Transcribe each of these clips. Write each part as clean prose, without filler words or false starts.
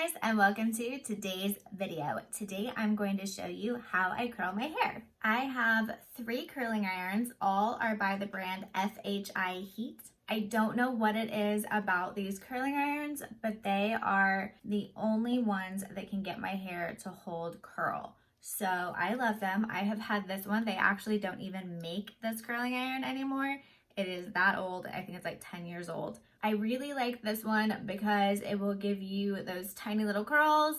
guys, and welcome to today's video. Today I'm going to show you how I curl my hair. I have 3 curling irons. All are by the brand FHI Heat. I don't know what it is about these curling irons, but they are the only ones that can get my hair to hold curl. So I love them. I have had this one. They actually don't even make this curling iron anymore. It is that old. I think it's like 10 years old. I really like this one because it will give you those tiny little curls,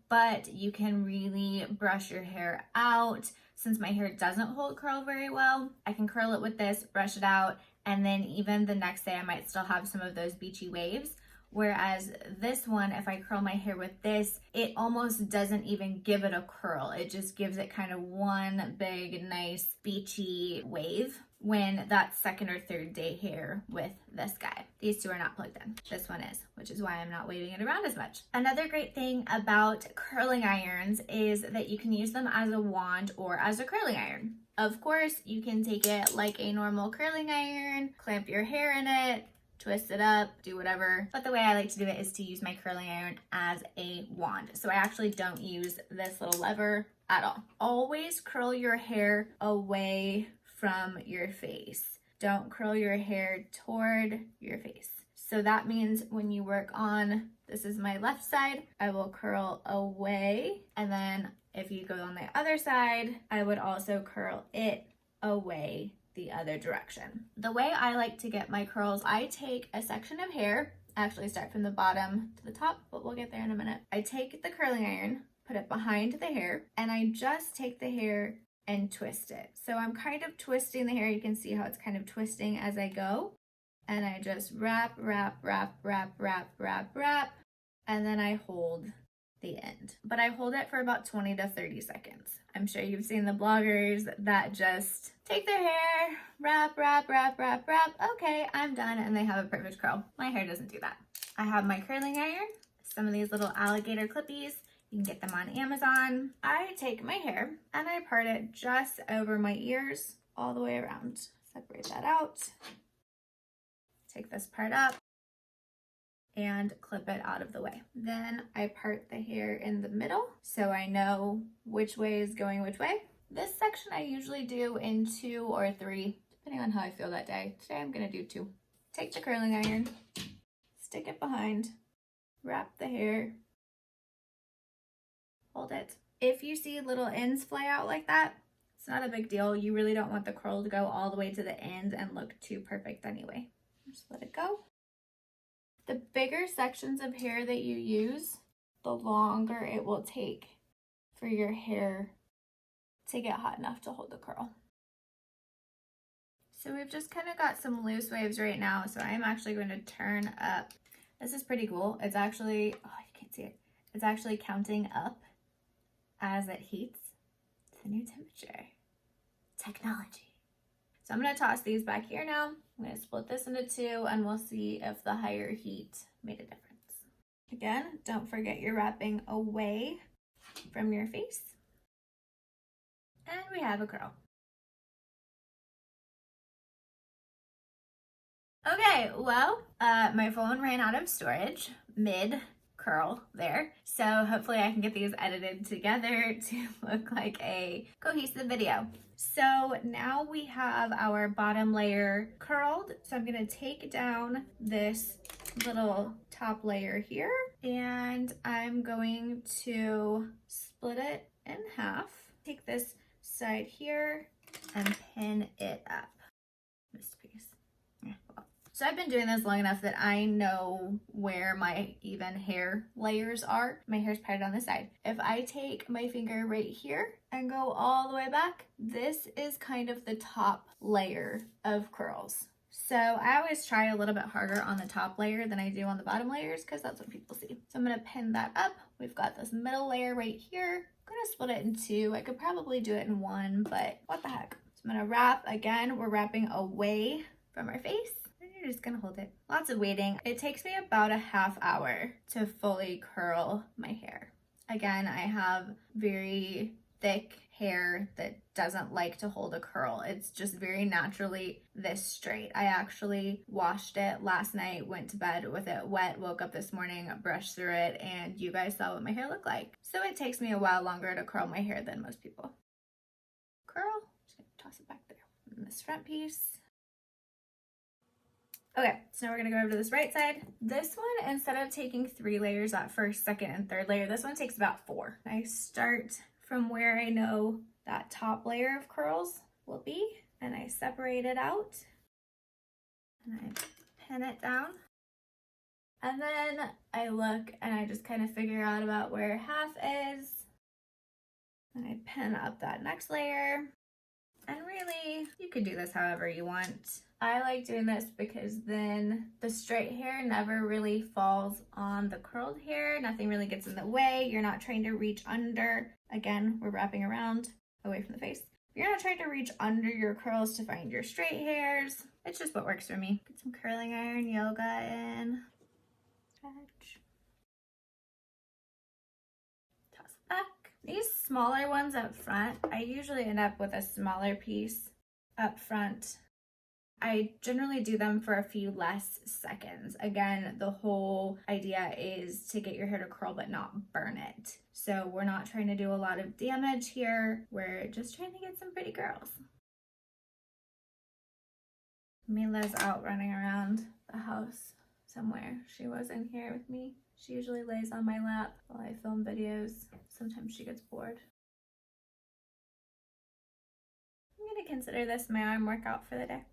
but you can really brush your hair out. Since my hair doesn't hold curl very well, I can curl it with this, brush it out, and then even the next day I might still have some of those beachy waves. Whereas this one, if I curl my hair with this, it almost doesn't even give it a curl. It just gives it kind of one big, nice, beachy wave when that's second or third day hair with this guy. These 2 are not plugged in. This one is, which is why I'm not waving it around as much. Another great thing about curling irons is that you can use them as a wand or as a curling iron. Of course, you can take it like a normal curling iron, clamp your hair in it, twist it up, do whatever. But the way I like to do it is to use my curling iron as a wand. So I actually don't use this little lever at all. Always curl your hair away from your face. Don't curl your hair toward your face. So that means when you work on, this is my left side, I will curl away. And then if you go on the other side, I would also curl it away the other direction. The way I like to get my curls, I take a section of hair, actually start from the bottom to the top, but we'll get there in a minute. I take the curling iron, put it behind the hair, and I just take the hair and twist it. So I'm kind of twisting the hair. You can see how it's kind of twisting as I go. And I just wrap, wrap, wrap, wrap, wrap, wrap, wrap, and then I hold the end. But I hold it for about 20 to 30 seconds. I'm sure you've seen the bloggers that just take their hair, wrap, wrap, wrap, wrap, wrap. Okay, I'm done, and they have a perfect curl. My hair doesn't do that. I have my curling iron, some of these little alligator clippies. You can get them on Amazon. I take my hair and I part it just over my ears all the way around. Separate that out. Take this part up and clip it out of the way. Then I part the hair in the middle so I know which way is going which way. This section I usually do in 2 or 3, depending on how I feel that day. Today I'm gonna do 2. Take the curling iron, stick it behind, wrap the hair, hold it. If you see little ends fly out like that, it's not a big deal. You really don't want the curl to go all the way to the end and look too perfect anyway. Just let it go. The bigger sections of hair that you use, the longer it will take for your hair to get hot enough to hold the curl. So we've just kind of got some loose waves right now, so I'm actually going to turn up. This is pretty cool. It's actually, oh, you can't see it. It's actually counting up as it heats to the new temperature. Technology. So I'm going to toss these back here now. I'm going to split this into 2 and we'll see if the higher heat made a difference. Again, don't forget you're wrapping away from your face. And we have a curl. Okay, well, my phone ran out of storage mid curl there. So hopefully I can get these edited together to look like a cohesive video. So now we have our bottom layer curled. So I'm gonna take down this little top layer here and I'm going to split it in half. Take this side here and pin it up. This piece. Yeah, well. So I've been doing this long enough that I know where my even hair layers are. My hair's parted on the side. If I take my finger right here and go all the way back, this is kind of the top layer of curls. So I always try a little bit harder on the top layer than I do on the bottom layers because that's what people see. So I'm gonna pin that up. We've got this middle layer right here. I'm gonna split it in 2. I could probably do it in 1, but what the heck. So I'm gonna wrap, again, we're wrapping away from our face. You're just gonna hold it. Lots of waiting. It takes me about a half hour to fully curl my hair. Again, I have very thick hair that doesn't like to hold a curl. It's just very naturally this straight. I actually washed it last night, went to bed with it wet, woke up this morning, brushed through it, and you guys saw what my hair looked like. So it takes me a while longer to curl my hair than most people. Curl, just gonna toss it back there. And this front piece. Okay, so now we're gonna go over to this right side. This one, instead of taking 3 layers at first, second, and third layer, this one takes about 4. I start from where I know that top layer of curls will be, and I separate it out, and I pin it down. And then I look and I just kind of figure out about where half is, and I pin up that next layer. And really, you could do this however you want. I like doing this because then the straight hair never really falls on the curled hair. Nothing really gets in the way. You're not trying to reach under. Again, we're wrapping around away from the face. You're not trying to reach under your curls to find your straight hairs. It's just what works for me. Get some curling iron yoga in. Stretch. Toss it back. These smaller ones up front, I usually end up with a smaller piece up front. I generally do them for a few less seconds. Again, the whole idea is to get your hair to curl but not burn it. So we're not trying to do a lot of damage here. We're just trying to get some pretty girls. Mila's out running around the house somewhere. She wasn't here with me. She usually lays on my lap while I film videos. Sometimes she gets bored. I'm gonna consider this my arm workout for the day.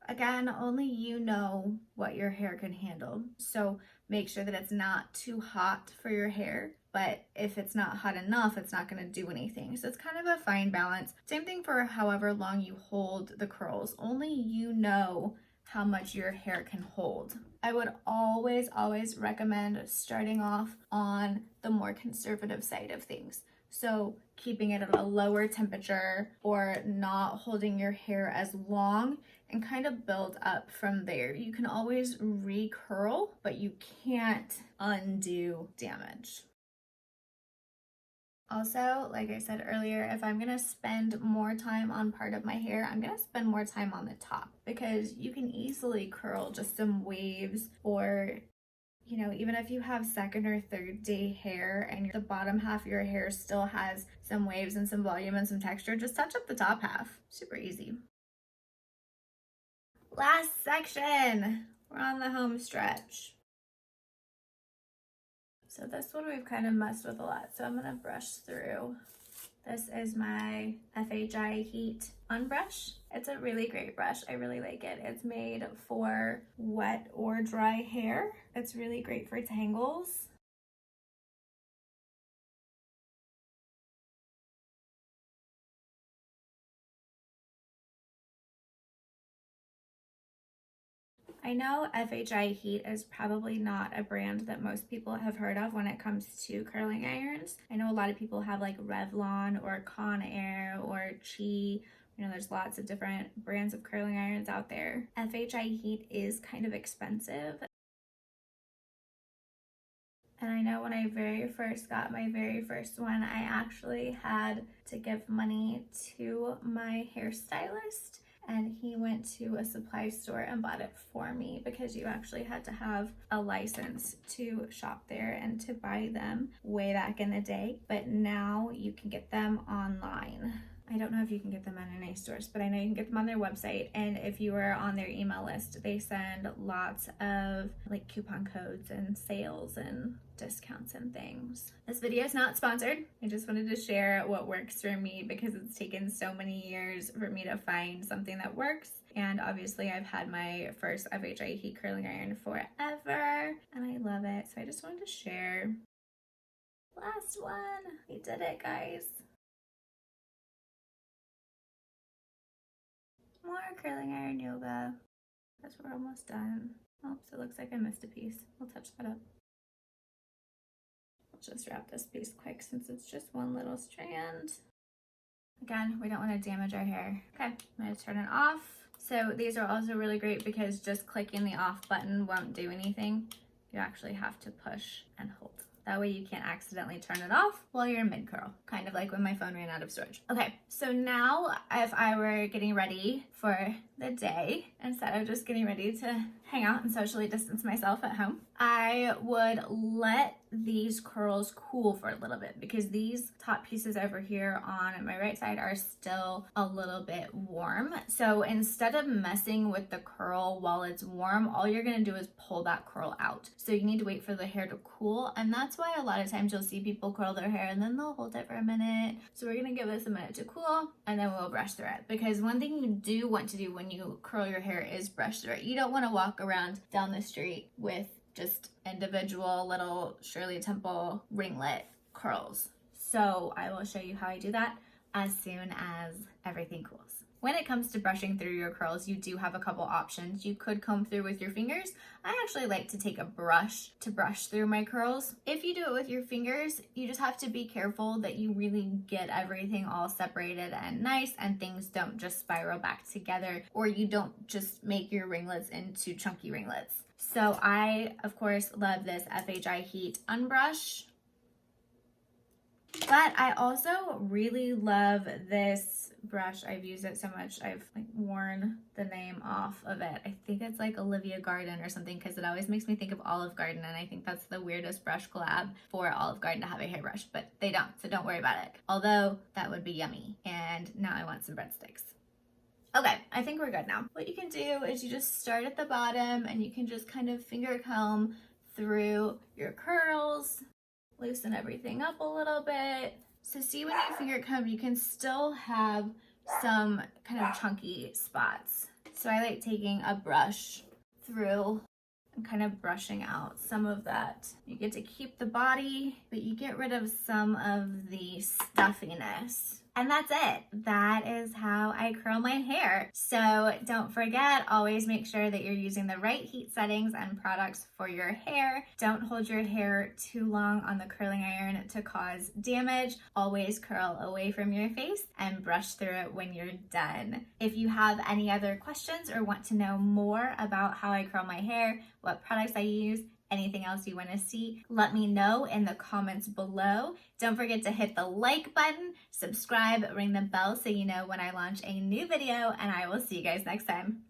Again, only you know what your hair can handle. So make sure that it's not too hot for your hair, but if it's not hot enough, it's not gonna do anything. So it's kind of a fine balance. Same thing for however long you hold the curls. Only you know how much your hair can hold. I would always recommend starting off on the more conservative side of things. So keeping it at a lower temperature or not holding your hair as long, and kind of build up from there. You can always recurl, but you can't undo damage. Also, like I said earlier, if I'm gonna spend more time on part of my hair, I'm gonna spend more time on the top, because you can easily curl just some waves, or you know, even if you have second or third day hair and the bottom half of your hair still has some waves and some volume and some texture, just touch up the top half. Super easy. Last section, we're on the home stretch. So this one we've kind of messed with a lot, so I'm gonna brush through. This is my FHI Heat UnBrush. It's a really great brush. I really like it. It's made for wet or dry hair. It's really great for tangles. I know FHI Heat is probably not a brand that most people have heard of when it comes to curling irons. I know a lot of people have like Revlon or Conair or Chi. You know, there's lots of different brands of curling irons out there. FHI Heat is kind of expensive. And I know when I very first got my very first one, I actually had to give money to my hairstylist, and he went to a supply store and bought it for me, because you actually had to have a license to shop there and to buy them way back in the day. But now you can get them online. I don't know if you can get them at any stores, but I know you can get them on their website. And if you are on their email list, they send lots of like coupon codes and sales and discounts and things. This video is not sponsored. I just wanted to share what works for me, because it's taken so many years for me to find something that works. And obviously I've had my first FHI Heat curling iron forever and I love it. So I just wanted to share. Last one. We did it, guys. More curling iron yoga, because we're almost done. Oops, it looks like I missed a piece. I'll touch that up. I'll just wrap this piece quick since it's just one little strand. Again, we don't want to damage our hair. Okay, I'm gonna turn it off. So these are also really great because just clicking the off button won't do anything. You actually have to push and hold. That way you can't accidentally turn it off while you're in mid-curl, kind of like when my phone ran out of storage. Okay, so now if I were getting ready for the day, instead of just getting ready to hang out and socially distance myself at home, I would let these curls cool for a little bit because these top pieces over here on my right side are still a little bit warm. So instead of messing with the curl while it's warm, all you're gonna do is pull that curl out. So you need to wait for the hair to cool, and that's why a lot of times you'll see people curl their hair and then they'll hold it for a minute. So we're gonna give this a minute to cool and then we'll brush through it, because one thing you do want to do when you curl your hair is brush through it. You don't want to walk around down the street with just individual little Shirley Temple ringlet curls. So I will show you how I do that as soon as everything cools. When it comes to brushing through your curls, you do have a couple options. You could comb through with your fingers. I actually like to take a brush to brush through my curls. If you do it with your fingers, you just have to be careful that you really get everything all separated and nice and things don't just spiral back together, or you don't just make your ringlets into chunky ringlets. So I, of course, love this FHI Heat UnBrush. But I also really love this brush. I've used it so much, I've like worn the name off of it. I think it's like Olivia Garden or something, because it always makes me think of Olive Garden, and I think that's the weirdest brush collab for Olive Garden to have a hairbrush, but they don't, so don't worry about it. Although that would be yummy. And now I want some breadsticks. Okay, I think we're good now. What you can do is you just start at the bottom and you can just kind of finger comb through your curls. Loosen everything up a little bit. So see, when you finger comb, you can still have some kind of chunky spots. So I like taking a brush through and kind of brushing out some of that. You get to keep the body, but you get rid of some of the stuffiness. And that's it. That is how I curl my hair. So don't forget, always make sure that you're using the right heat settings and products for your hair. Don't hold your hair too long on the curling iron to cause damage. Always curl away from your face and brush through it when you're done. If you have any other questions or want to know more about how I curl my hair, what products I use, anything else you want to see, let me know in the comments below. Don't forget to hit the like button, subscribe, ring the bell so you know when I launch a new video, and I will see you guys next time.